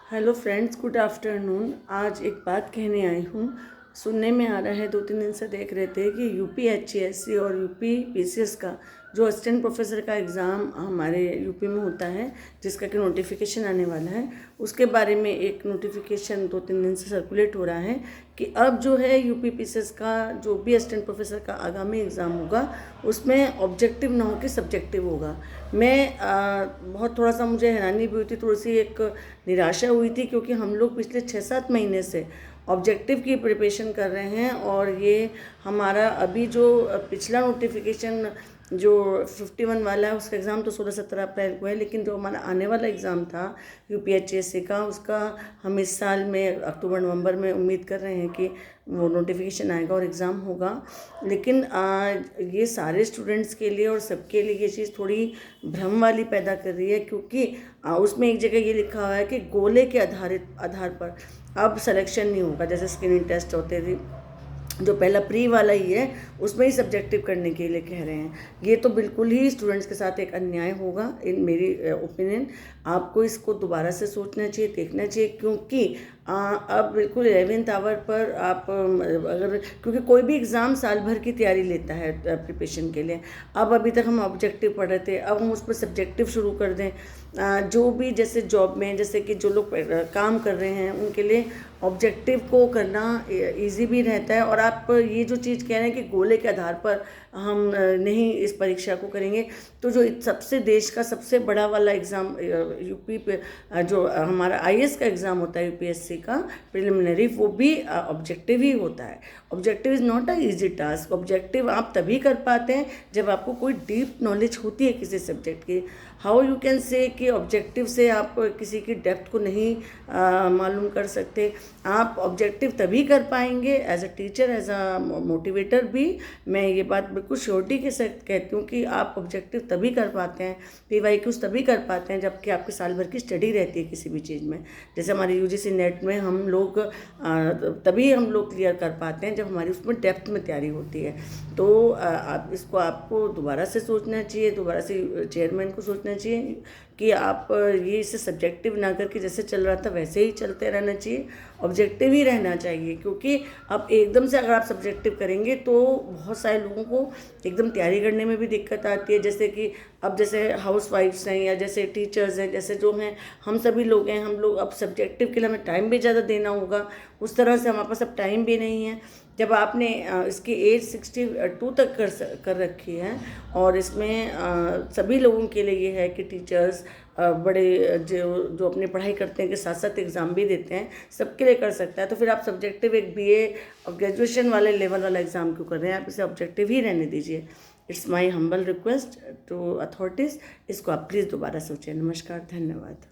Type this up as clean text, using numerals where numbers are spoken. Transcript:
Hello friends, good afternoon. आज एक बात कहने आई हूँ। सुनने में आ रहा है, 2-3 दिन से देख रहे थे कि यूपी एचईएससी और यूपी पीसीएस का जो असिस्टेंट प्रोफेसर का एग्ज़ाम हमारे यूपी में होता है, जिसका कि नोटिफिकेशन आने वाला है, उसके बारे में एक नोटिफिकेशन 2-3 दिन से सर्कुलेट हो रहा है कि अब जो है यूपी पीसीएस का जो भी असिस्टेंट प्रोफेसर का आगामी एग्ज़ाम होगा उसमें ऑब्जेक्टिव ना हो कि सब्जेक्टिव होगा। मैं बहुत थोड़ा सा मुझे हैरानी भी हुई थी, थोड़ी सी एक निराशा हुई थी, क्योंकि हम लोग पिछले 6-7 महीने से ऑब्जेक्टिव की प्रिपरेशन कर रहे हैं और ये हमारा अभी जो पिछला नोटिफिकेशन जो 51 वाला है उसका एग्ज़ाम तो 16-17 अप्रैल को है, लेकिन जो हमारा आने वाला एग्ज़ाम था यूपीएचएससी का, उसका हम इस साल में अक्टूबर-नवंबर में उम्मीद कर रहे हैं कि वो नोटिफिकेशन आएगा और एग्ज़ाम होगा। लेकिन ये सारे स्टूडेंट्स के लिए और सबके लिए ये चीज़ थोड़ी भ्रम वाली पैदा कर रही है, क्योंकि उसमें एक जगह ये लिखा हुआ है कि गोले के आधार पर अब सिलेक्शन नहीं होगा। जैसे स्क्रीनिंग टेस्ट होते थे, जो पहला प्री वाला ही है उसमें ही सब्जेक्टिव करने के लिए कह रहे हैं। ये तो बिल्कुल ही स्टूडेंट्स के साथ एक अन्याय होगा इन मेरी ओपिनियन। आपको इसको दोबारा से सोचना चाहिए, देखना चाहिए, क्योंकि अब बिल्कुल 11th आवर पर आप अगर, क्योंकि कोई भी एग्ज़ाम साल भर की तैयारी लेता है प्रिपरेशन के लिए। अब अभी तक हम ऑब्जेक्टिव पढ़ रहे थे, अब हम उस पर सब्जेक्टिव शुरू कर दें। जो भी जैसे जॉब में, जैसे कि जो लोग काम कर रहे हैं उनके लिए ऑब्जेक्टिव को करना इजी भी रहता है। और आप ये जो चीज़ कह रहे हैं कि गोले के आधार पर हम नहीं इस परीक्षा को करेंगे, तो जो सबसे देश का सबसे बड़ा वाला एग्ज़ाम यूपी पे जो हमारा आईएएस का एग्ज़ाम होता है यूपीएससी का प्रिलिमिनरी, वो भी ऑब्जेक्टिव ही होता है। Objective is not a easy task. Objective आप तभी कर पाते हैं जब आपको कोई डीप नॉलेज होती है किसी सब्जेक्ट की। हाउ यू कैन से कि ऑब्जेक्टिव से आप किसी की डेप्थ को नहीं मालूम कर सकते। आप ऑब्जेक्टिव तभी कर पाएंगे as a teacher, as a motivator भी। मैं ये बात बिल्कुल श्योरिटी के साथ कहती हूँ कि आप ऑब्जेक्टिव तभी कर पाते हैं, पीवाईक्यूज़ तभी कर पाते हैं जबकि आपके साल भर की स्टडी रहती है किसी भी चीज़ में। जैसे हमारे यूजीसी नेट में हम लोग तभी हम लोग क्लियर कर पाते हैं जब हमारी उसमें डेप्थ में तैयारी होती है। तो आप इसको आपको दोबारा से सोचना चाहिए, दोबारा से चेयरमैन को सोचना चाहिए कि आप ये इसे सब्जेक्टिव ना करके जैसे चल रहा था वैसे ही चलते रहना चाहिए, ऑब्जेक्टिव ही रहना चाहिए। क्योंकि अब एकदम से अगर आप सब्जेक्टिव करेंगे तो बहुत सारे लोगों को एकदम तैयारी करने में भी दिक्कत आती है। जैसे कि अब जैसे हाउस वाइफ्स हैं या जैसे टीचर्स हैं, जैसे जो हैं, हम सभी लोग हैं, हम लोग अब सब्जेक्टिव के लिए हमें टाइम भी ज़्यादा देना होगा। उस तरह से हमारे पास अब टाइम भी नहीं है। जब आपने इसकी एज 62 तक कर रखी है और इसमें सभी लोगों के लिए ये है कि टीचर्स बड़े जो अपनी पढ़ाई करते हैं के साथ साथ एग्ज़ाम भी देते हैं, सबके लिए कर सकता है। तो फिर आप सब्जेक्टिव एक बीए और ग्रेजुएशन वाले लेवल वाला एग्ज़ाम क्यों कर रहे हैं? आप इसे ऑब्जेक्टिव ही रहने दीजिए। It's my humble request to authorities, इसको आप प्लीज़ दोबारा सोचें। नमस्कार, धन्यवाद।